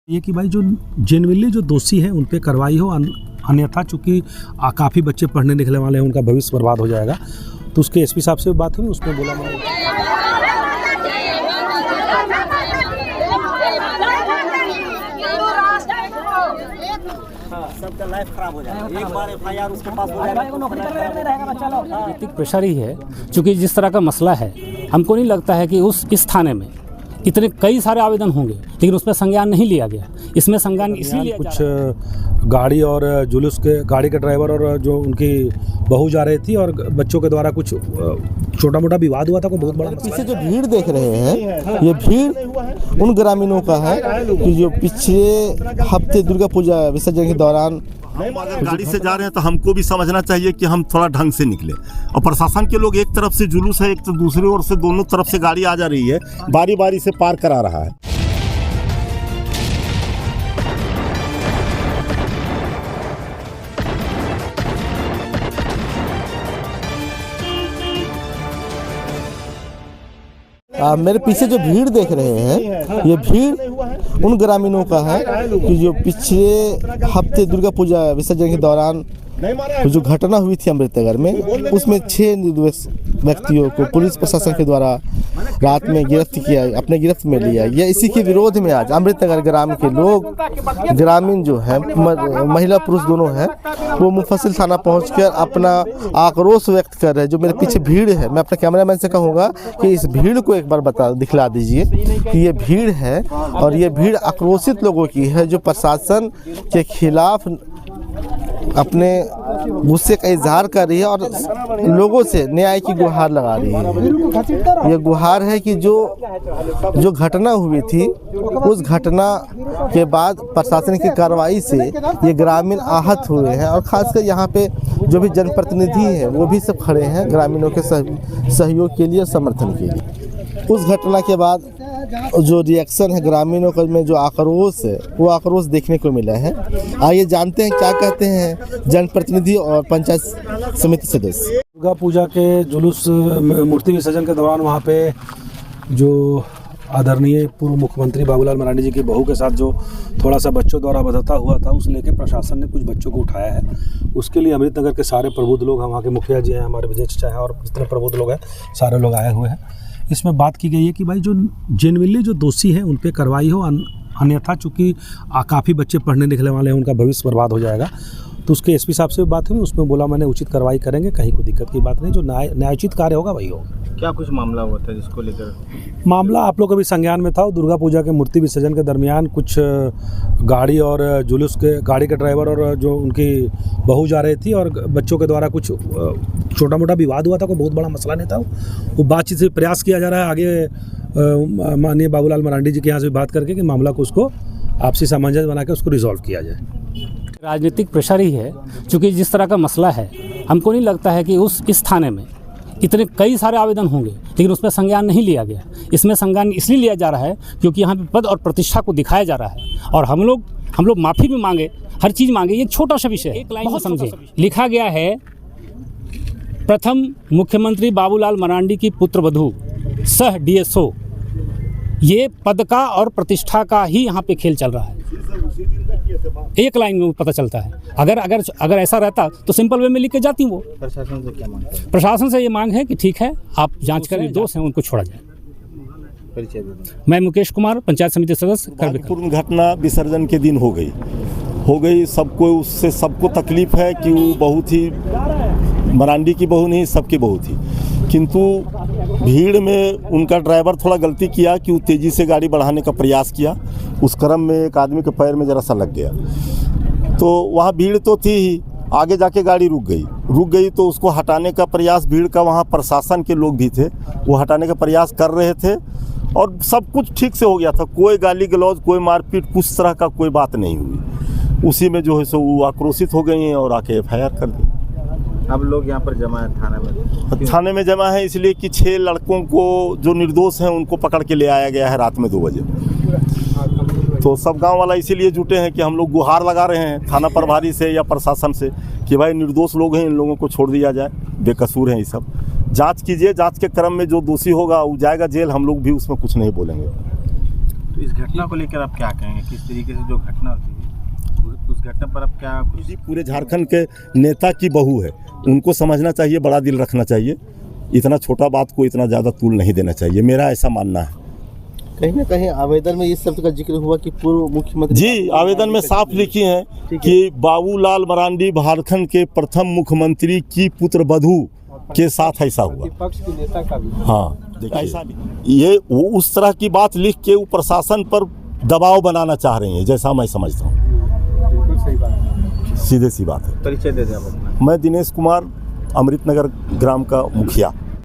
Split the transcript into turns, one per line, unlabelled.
ये कि भाई जो जेन्युइनली जो दोषी है उन पे कार्रवाई हो, अन्यथा चूँकि काफ़ी बच्चे पढ़ने लिखने वाले हैं, उनका भविष्य बर्बाद हो जाएगा। तो उसके एसपी साहब से बात हुई, उसमें बोला मैंने
सबका लाइफ खराब हो जाएगा। एक बार एफआईआर उसके पास हो जाएगा तो नौकरी पर नहीं रहेगा बच्चा लोग।
राजनीतिक प्रेशर ही है, क्योंकि जिस तरह का मसला है हमको नहीं लगता है कि इस थाने में इतने कई सारे आवेदन होंगे, लेकिन उसमें संज्ञान नहीं लिया गया। इसमें संज्ञान इसलिए लिया
कुछ गाड़ी और जुलूस के गाड़ी के ड्राइवर और जो उनकी बहू जा रही थी और बच्चों के द्वारा कुछ छोटा मोटा विवाद हुआ था। कोई बहुत बड़ा
पीछे जो भीड़ देख रहे हैं, ये भीड़ उन ग्रामीणों का है कि जो पिछले हफ्ते दुर्गा पूजा विसर्जन के दौरान
हम अगर गाड़ी से जा रहे हैं तो हमको भी समझना चाहिए कि हम थोड़ा ढंग से निकले। और प्रशासन के लोग एक तरफ से जुलूस है, एक तो दूसरी ओर से दोनों तरफ से गाड़ी आ जा रही है, बारी बारी से पार करा रहा है।
मेरे पीछे जो भीड़ देख रहे हैं, ये भीड़ उन ग्रामीणों का है कि जो पिछले हफ्ते दुर्गा पूजा विसर्जन के दौरान जो घटना हुई थी अमृतनगर में, उसमें 6 निर्दोष व्यक्तियों को पुलिस प्रशासन के द्वारा रात में गिरफ्त किया, अपने गिरफ्त में लिया। यह इसी के विरोध में आज अमृतनगर ग्राम के लोग, ग्रामीण जो हैं, महिला पुरुष दोनों हैं, वो मुफस्सिल थाना पहुंचकर अपना आक्रोश व्यक्त कर रहे हैं। जो मेरे पीछे भीड़ है, मैं अपने कैमरामैन से कहूँगा कि इस भीड़ को एक बार दिखला दीजिए कि ये भीड़ है और ये भीड़ आक्रोशित लोगों की है, जो प्रशासन के खिलाफ अपने गुस्से का इजहार कर रही है और लोगों से न्याय की गुहार लगा रही है। ये गुहार है कि जो घटना हुई थी, उस घटना के बाद प्रशासन की कार्रवाई से ये ग्रामीण आहत हुए हैं और खासकर यहाँ पे जो भी जनप्रतिनिधि हैं वो भी सब खड़े हैं ग्रामीणों के सहयोग के लिए और समर्थन के लिए। उस घटना के बाद जो रिएक्शन है ग्रामीणों का में जो आक्रोश है, वो आक्रोश देखने को मिला है। आइए जानते हैं क्या कहते हैं जनप्रतिनिधि और पंचायत समिति सदस्य।
दुर्गा पूजा के जुलूस मूर्ति विसर्जन के दौरान वहाँ पे जो आदरणीय पूर्व मुख्यमंत्री बाबूलाल मरांडी जी की बहू के साथ जो थोड़ा सा बच्चों द्वारा बधता हुआ था, उस लेके प्रशासन ने कुछ बच्चों को उठाया है। उसके लिए अमृतनगर के सारे प्रबुद्ध लोग, वहाँ के मुखिया जी हैं, हमारे विजय चाचा हैं और जितने प्रबुद्ध लोग हैं, सारे लोग आए हुए हैं। इसमें बात की गई है कि भाई जो जेन्युइनली जो दोषी है उन पे कार्रवाई हो, अन्यथा चूँकि काफ़ी बच्चे पढ़ने लिखने वाले हैं, उनका भविष्य बर्बाद हो जाएगा। तो उसके एसपी साहब से बात हुई, उसमें बोला मैंने उचित कार्रवाई करेंगे, कहीं कोई दिक्कत की बात नहीं, जो न्यायोचित कार्य होगा वही होगा।
क्या कुछ मामला हुआ था जिसको लेकर?
मामला आप लोग अभी संज्ञान में था। दुर्गा पूजा के मूर्ति विसर्जन के दरमियान कुछ गाड़ी और जुलूस के गाड़ी के ड्राइवर और जो उनकी बहू जा रही थी और बच्चों के द्वारा कुछ छोटा मोटा विवाद हुआ था। कोई बहुत बड़ा मसला नहीं था। वो बातचीत से प्रयास किया जा रहा है आगे माननीय बाबूलाल मरांडी जी के यहाँ से बात करके कि मामला को उसको आपसी सामंजस्य बना के उसको रिजॉल्व किया जाए।
राजनीतिक प्रेशर ही है, क्योंकि जिस तरह का मसला है हमको नहीं लगता है कि इस थाने में इतने कई सारे आवेदन होंगे, लेकिन उसमें संज्ञान नहीं लिया गया। इसमें संज्ञान इसलिए लिया जा रहा है क्योंकि यहाँ पे पद और प्रतिष्ठा को दिखाया जा रहा है और हम लोग माफ़ी भी मांगे, हर चीज़ मांगे। ये छोटा सा विषय है, एक लाइन बहुत समझे। लिखा गया है, प्रथम मुख्यमंत्री बाबूलाल मरांडी की पुत्रवधू सह डीएसओ, ये पद का और प्रतिष्ठा का ही यहाँ पे खेल चल रहा है। एक लाइन में पता चलता है। अगर ऐसा रहता तो सिंपल वे में लिख के जाती वो।
प्रशासन से क्या मांग है?
प्रशासन से ये मांग है कि ठीक है, आप जांच करें, दोष हैं उनको छोड़ा जाए।
परिचय दे दें।
मैं मुकेश कुमार, पंचायत समिति सदस्य।
पूर्ण घटना विसर्जन के दिन हो गई। सबको तकलीफ है कि वो बहुत ही मरांडी की बहू नहीं, सबकी बहू थी, किंतु भीड़ में उनका ड्राइवर थोड़ा गलती किया कि वो तेज़ी से गाड़ी बढ़ाने का प्रयास किया। उस क्रम में एक आदमी के पैर में ज़रा सा लग गया, तो वहाँ भीड़ तो थी ही, आगे जाके गाड़ी रुक गई तो उसको हटाने का प्रयास, भीड़ का वहाँ प्रशासन के लोग भी थे, वो हटाने का प्रयास कर रहे थे और सब कुछ ठीक से हो गया था। कोई गाली गलौज, कोई मारपीट, कुछ तरह का कोई बात नहीं हुई। उसी में जो है सो वो आक्रोशित हो गई हैं और आके एफआईआर कर दी।
अब लोग यहाँ पर जमा है
थाने में जमा है इसलिए कि 6 लड़कों को जो निर्दोष हैं उनको पकड़ के ले आया गया है रात में 2 बजे। तो सब गांव वाला इसीलिए जुटे हैं कि हम लोग गुहार लगा रहे हैं थाना प्रभारी से या प्रशासन से कि भाई निर्दोष लोग हैं, इन लोगों को छोड़ दिया जाए, बेकसूर हैं ये सब। जांच कीजिए, जांच के क्रम में जो दोषी होगा वो जाएगा जेल, हम लोग भी उसमें कुछ नहीं बोलेंगे।
तो इस घटना को लेकर आप क्या कहेंगे, किस तरीके से जो घटना हुई उस घटना पर आप क्या कुछ
जी पूरे झारखंड के नेता की बहू है, उनको समझना चाहिए, बड़ा दिल रखना चाहिए, इतना छोटा बात को इतना ज़्यादा तूल नहीं देना चाहिए, मेरा ऐसा मानना है।
कहीं ना कहीं आवेदन में इस शब्द का जिक्र हुआ कि पूर्व मुख्यमंत्री
जी आवेदन में साफ लिखी है कि बाबूलाल मरांडी झारखंड के प्रथम मुख्यमंत्री की पुत्रवधू के साथ ऐसा हुआ।
विपक्ष के नेता का भी
हाँ ऐसा नहीं, ये वो उस तरह की बात लिख के वो प्रशासन पर दबाव बनाना चाह रही है, जैसा मैं समझता हूँ।
बिल्कुल सही बात है।
सीधे सी बात है।
परिचय दे दें आप अपना।
मैं दिनेश कुमार, अमृतनगर ग्राम का मुखिया।